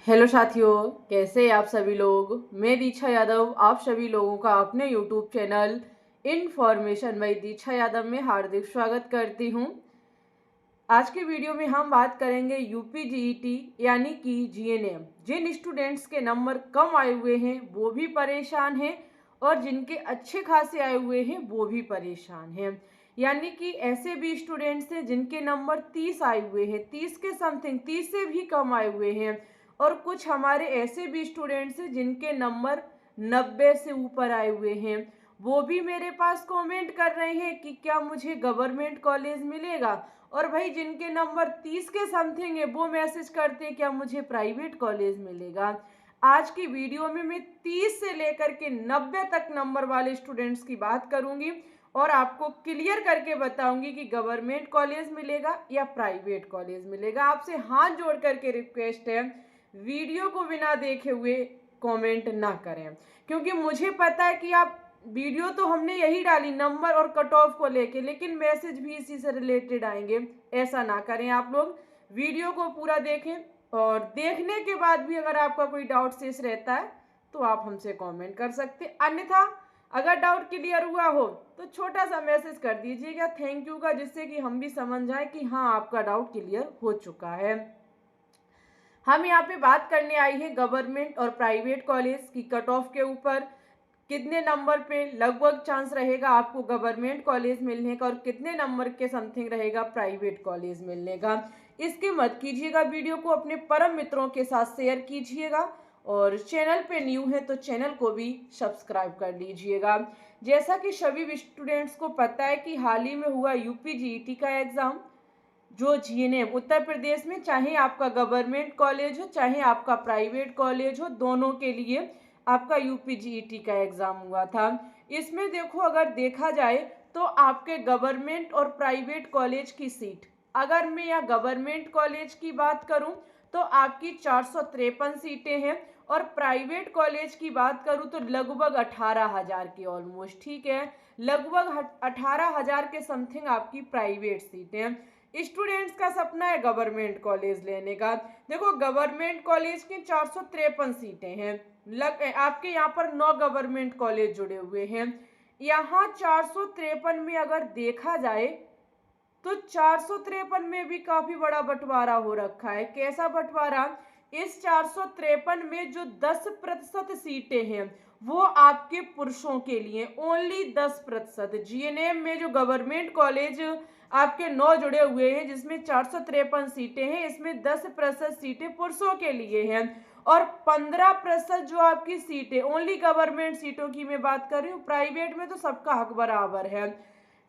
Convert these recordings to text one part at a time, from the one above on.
Hello साथियों, कैसे हैं आप सभी लोग। मैं दीक्षा यादव आप सभी लोगों का अपने यूट्यूब चैनल इन्फॉर्मेशन बाय दीक्षा यादव में हार्दिक स्वागत करती हूं। आज के वीडियो में हम बात करेंगे यूपी जीईटी यानी कि जीएनएम। जिन स्टूडेंट्स के नंबर कम आए हुए हैं वो भी परेशान हैं और जिनके अच्छे खासे आए हुए हैं वो भी परेशान हैं। यानी कि ऐसे भी स्टूडेंट्स हैं जिनके नंबर 30 आए हुए हैं, 30 के समथिंग, 30 से भी कम आए हुए हैं। और कुछ हमारे ऐसे भी स्टूडेंट्स हैं जिनके नंबर 90 से ऊपर आए हुए हैं। वो भी मेरे पास कमेंट कर रहे हैं कि क्या मुझे गवर्नमेंट कॉलेज मिलेगा। और भाई जिनके नंबर 30 के समथिंग है वो मैसेज करते हैं क्या मुझे प्राइवेट कॉलेज मिलेगा। आज की वीडियो में मैं 30 से लेकर के 90 तक नंबर वाले स्टूडेंट्स की बात करूंगी और आपको क्लियर करके बताऊंगी कि गवर्नमेंट कॉलेज मिलेगा या प्राइवेट कॉलेज मिलेगा। आपसे हाथ जोड़ करके रिक्वेस्ट है, वीडियो को बिना देखे हुए कमेंट ना करें, क्योंकि मुझे पता है कि आप वीडियो तो हमने यही डाली नंबर और कट ऑफ को लेके, लेकिन मैसेज भी इसी से रिलेटेड आएंगे। ऐसा ना करें, आप लोग वीडियो को पूरा देखें और देखने के बाद भी अगर आपका कोई डाउट शेष रहता है तो आप हमसे कमेंट कर सकते। अन्यथा अगर डाउट क्लियर हुआ हो तो छोटा सा मैसेज कर दीजिएगा थैंक यू का, जिससे कि हम भी समझ जाए कि हाँ आपका डाउट क्लियर हो चुका है। हम यहाँ पे बात करने आई है गवर्नमेंट और प्राइवेट कॉलेज की कट ऑफ के ऊपर। कितने नंबर पे लगभग चांस रहेगा आपको गवर्नमेंट कॉलेज मिलने का और कितने नंबर के समथिंग रहेगा प्राइवेट कॉलेज मिलने का। इसके मत कीजिएगा, वीडियो को अपने परम मित्रों के साथ शेयर कीजिएगा और चैनल पे न्यू है तो चैनल को भी सब्सक्राइब कर लीजिएगा। जैसा कि सभी स्टूडेंट्स को पता है कि हाल ही में हुआ यूपी जीईटी का एग्जाम, जो जीएनएम उत्तर प्रदेश में, चाहे आपका गवर्नमेंट कॉलेज हो चाहे आपका प्राइवेट कॉलेज हो, दोनों के लिए आपका यूपी जीईटी का एग्जाम हुआ था। इसमें देखो, अगर देखा जाए तो आपके गवर्नमेंट और प्राइवेट कॉलेज की सीट, अगर मैं यहाँ गवर्नमेंट कॉलेज की बात करूं तो आपकी 453 सीटें हैं और प्राइवेट कॉलेज की बात करूं तो लगभग 18,000 की ऑलमोस्ट, ठीक है, लगभग 18,000 के समथिंग आपकी प्राइवेट सीटें। स्टूडेंट्स का सपना है गवर्नमेंट कॉलेज लेने का। देखो गवर्नमेंट कॉलेज की 453 सीटें हैं, आपके यहाँ पर 9 गवर्नमेंट कॉलेज जुड़े हुए हैं। यहाँ 453 में अगर देखा जाए तो 453 में भी काफी बड़ा बंटवारा हो रखा है। कैसा बंटवारा? इस 453 में जो 10% सीटें हैं वो आपके पुरुषों के लिए, ओनली 10%। जीएनएम में जो गवर्नमेंट कॉलेज आपके 9 जुड़े हुए हैं जिसमें 453 सीटें हैं, इसमें 10% सीटें पुरुषों के लिए हैं और 15% जो आपकी सीटें ओनली गवर्नमेंट सीटों की मैं बात कर रही हूँ, प्राइवेट में तो सबका हक बराबर है,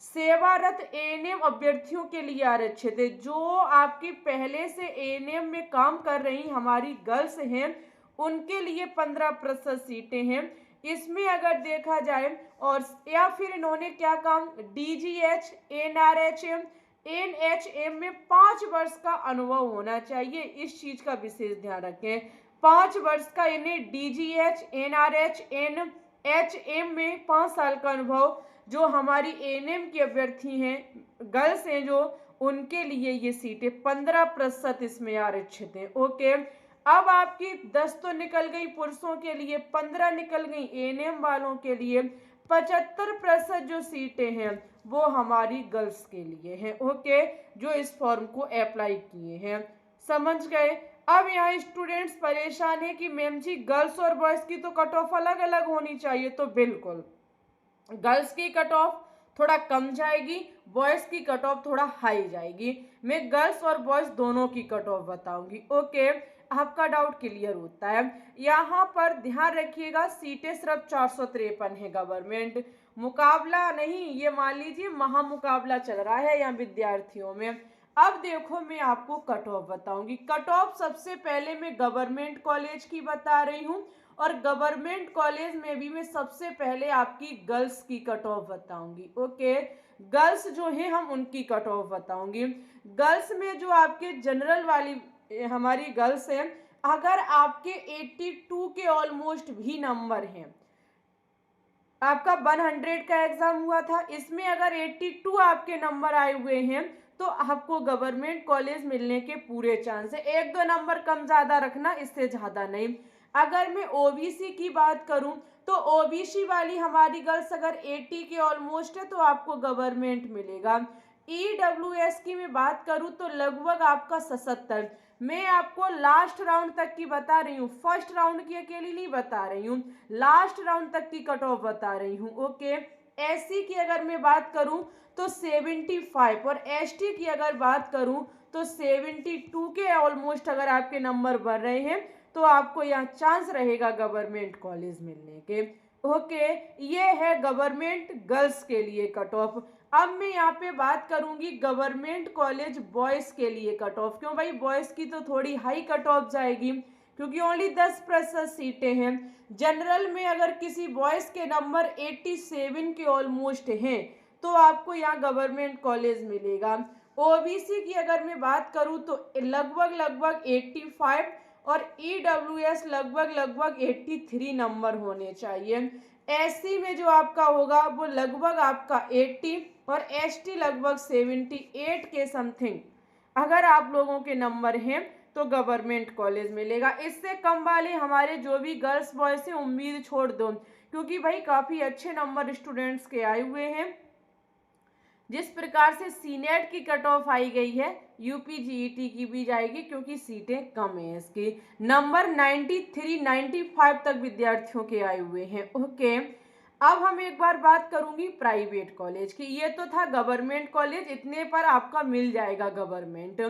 सेवारत एएनएम अभ्यर्थियों के लिए आरक्षित है। जो आपकी पहले से एएनएम में काम कर रही हमारी गर्ल्स हैं उनके लिए 15% सीटें हैं। इसमें अगर देखा जाए, और या फिर इन्होंने क्या काम, डीजीएच, एनआरएचएम, एनएचएम में 5 वर्ष का अनुभव होना चाहिए। इस चीज का विशेष ध्यान रखें, 5 वर्ष का इन्हें डीजीएच, एनआरएच, एनएचएम में 5 साल का अनुभव। जो हमारी एएनएम की अभ्यर्थी हैं, गर्ल्स हैं जो, उनके लिए ये सीटें 15% इसमें आरक्षित हैं। ओके, अब आपकी 10 तो निकल गई पुरुषों के लिए, 15 निकल गई एएनएम वालों के लिए, 75% जो सीटें हैं वो हमारी गर्ल्स के लिए हैं। ओके, जो इस फॉर्म को अप्लाई किए हैं, समझ गए। अब यहाँ स्टूडेंट्स परेशान है कि मैम जी गर्ल्स और बॉयज की तो कट ऑफ अलग अलग होनी चाहिए, तो बिल्कुल गर्ल्स की कट ऑफ थोड़ा कम जाएगी, बॉयज की कट ऑफ थोड़ा हाई जाएगी। मैं गर्ल्स और बॉयज दोनों की कट ऑफ बताऊंगी। ओके, आपका डाउट क्लियर होता है। यहाँ पर ध्यान रखिएगा, सीटें सिर्फ 453 है गवर्नमेंट, मुकाबला नहीं, ये मान लीजिए महामुकाबला चल रहा है यहाँ विद्यार्थियों में। अब देखो मैं आपको कट ऑफ बताऊंगी। कट ऑफ सबसे पहले मैं गवर्नमेंट कॉलेज की बता रही हूँ और गवर्नमेंट कॉलेज में भी मैं सबसे पहले आपकी गर्ल्स की कट ऑफ बताऊंगी। ओके, गर्ल्स जो है हम उनकी कट ऑफ बताऊंगी। गर्ल्स में जो आपके जनरल वाली हमारी गर्ल्स हैं, अगर आपके 82 के ऑलमोस्ट भी नंबर हैं, आपका 100 का एग्जाम हुआ था, इसमें अगर 82 आपके नंबर आए हुए हैं तो आपको गवर्नमेंट कॉलेज मिलने के पूरे चांस है। 1-2 नंबर कम ज़्यादा रखना, इससे ज़्यादा नहीं। अगर मैं ओबीसी की बात करूं तो ओबीसी वाली हमारी गर्ल्स अगर 80 के ऑलमोस्ट है तो आपको गवर्नमेंट मिलेगा। ईडब्ल्यूएस की मैं बात करूं तो लगभग आपका 77। मैं आपको लास्ट राउंड तक की बता रही हूँ, फर्स्ट राउंड की अकेली नहीं बता रही हूँ, लास्ट राउंड तक की कट ऑफ बता रही हूँ। ओके, एससी की अगर मैं बात करूं तो 75 और एसटी की अगर बात करूं तो 72 के ऑलमोस्ट अगर आपके नंबर बढ़ रहे हैं तो आपको यहाँ चांस रहेगा गवर्नमेंट कॉलेज मिलने के। ओके, ये है गवर्नमेंट गर्ल्स के लिए कट ऑफ। अब मैं यहाँ पे बात करूंगी गवर्नमेंट कॉलेज बॉयज़ के लिए कट ऑफ। क्यों भाई, बॉयज़ की तो थोड़ी हाई कट ऑफ जाएगी क्योंकि ओनली 10% सीटें हैं। जनरल में अगर किसी बॉयज़ के नंबर 87 के ऑलमोस्ट हैं तो आपको यहाँ गवर्नमेंट कॉलेज मिलेगा। ओबीसी की अगर मैं बात करूँ तो लगभग 85 और ईडब्ल्यूएस लगभग 83 नंबर होने चाहिए। एससी में जो आपका होगा वो लगभग आपका 80 और एसटी लगभग 78 के समथिंग अगर आप लोगों के नंबर हैं तो गवर्नमेंट कॉलेज मिलेगा। इससे कम वाले हमारे जो भी गर्ल्स बॉयज हैं उम्मीद छोड़ दो, क्योंकि भाई काफ़ी अच्छे नंबर स्टूडेंट्स के आए हुए हैं। जिस प्रकार से सीनेट की कट ऑफ आई गई है, यूपी जीईटी की भी जाएगी क्योंकि सीटें कम है। इसकी नंबर 93 95 तक विद्यार्थियों के आए हुए हैं। ओके, अब हम एक बार बात करूंगी प्राइवेट कॉलेज की। ये तो था गवर्नमेंट कॉलेज, इतने पर आपका मिल जाएगा गवर्नमेंट।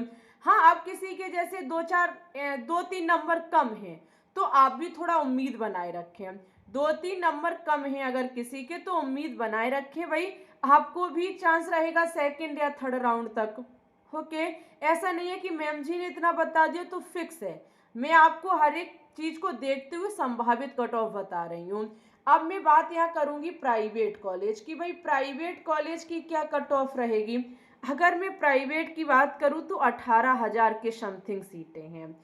हाँ, अब किसी के जैसे 2-3 नंबर कम हैं तो आप भी थोड़ा उम्मीद बनाए रखें। 2-3 नंबर कम हैं अगर किसी के तो उम्मीद बनाए रखें भाई, आपको भी चांस रहेगा सेकंड या थर्ड राउंड तक। ओके, ऐसा नहीं है कि मैम जी ने इतना बता दिया तो फिक्स है। मैं आपको हर एक चीज को देखते हुए संभावित कट ऑफ बता रही हूँ। अब मैं बात यहाँ करूंगी प्राइवेट कॉलेज की। भाई प्राइवेट कॉलेज की क्या कट ऑफ रहेगी? अगर मैं प्राइवेट की बात करूँ तो 18,000 के समथिंग सीटें हैं।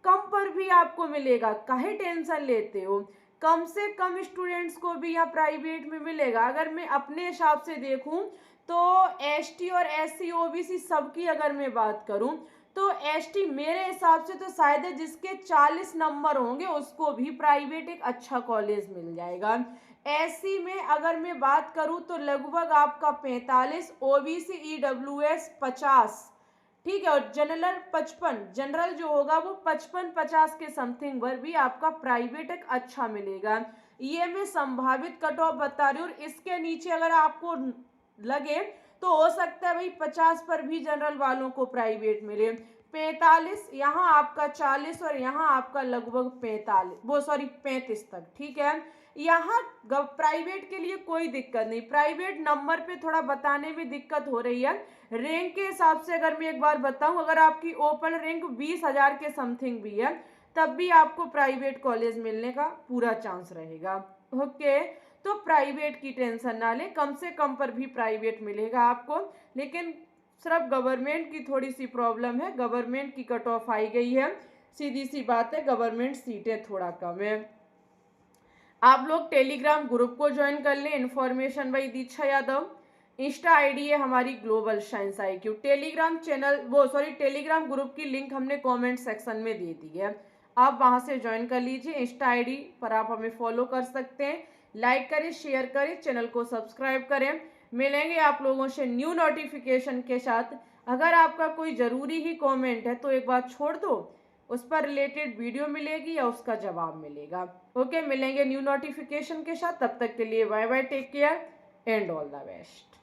कम पर भी आपको मिलेगा, काहे टेंशन लेते हो? कम से कम स्टूडेंट्स को भी यहाँ प्राइवेट में मिलेगा। अगर मैं अपने हिसाब से देखूं तो एसटी और एससी ओबीसी सबकी अगर मैं बात करूं तो एसटी मेरे हिसाब से तो शायद जिसके 40 नंबर होंगे उसको भी प्राइवेट एक अच्छा कॉलेज मिल जाएगा। एससी में अगर मैं बात करूं तो लगभग आपका 45, ओबीसी ईडब्ल्यूएस 50, ठीक है, और जनरल 55, जनरल जो होगा वो 55-50 के समथिंग पर भी आपका प्राइवेट एक अच्छा मिलेगा। ये मैं संभावित कट ऑफ बता रही हूँ। और इसके नीचे अगर आपको लगे तो हो सकता है भाई 50 पर भी जनरल वालों को प्राइवेट मिले। 45, यहाँ आपका 40 और यहाँ आपका लगभग 35 तक, ठीक है। यहाँ प्राइवेट के लिए कोई दिक्कत नहीं, प्राइवेट नंबर पे थोड़ा बताने में दिक्कत हो रही है। रैंक के हिसाब से अगर मैं एक बार बताऊं, अगर आपकी ओपन रैंक 20,000 के समथिंग भी है तब भी आपको प्राइवेट कॉलेज मिलने का पूरा चांस रहेगा। ओके, तो प्राइवेट की टेंशन ना ले, कम से कम पर भी प्राइवेट मिलेगा आपको। लेकिन सिर्फ गवर्नमेंट की थोड़ी सी प्रॉब्लम है, गवर्नमेंट की कट ऑफ आई गई है, सीधी सी बात है, गवर्नमेंट सीटें थोड़ा कम है। आप लोग टेलीग्राम ग्रुप को ज्वाइन कर लें, information by Diksha Yadav. Insta ID है हमारी global science IQ। Telegram Telegram group की लिंक हमने कमेंट सेक्शन में दे दी है, आप वहां से ज्वाइन कर लीजिए। इंस्टा आईडी पर आप हमें फॉलो कर सकते हैं। लाइक करें, शेयर करें, चैनल को सब्सक्राइब करें। मिलेंगे आप लोगों से न्यू नोटिफिकेशन के साथ। अगर आपका कोई ज़रूरी ही कमेंट है तो एक बार छोड़ दो, उस पर रिलेटेड वीडियो मिलेगी या उसका जवाब मिलेगा। ओके, मिलेंगे न्यू नोटिफिकेशन के साथ, तब तक के लिए bye bye, take care and all the best.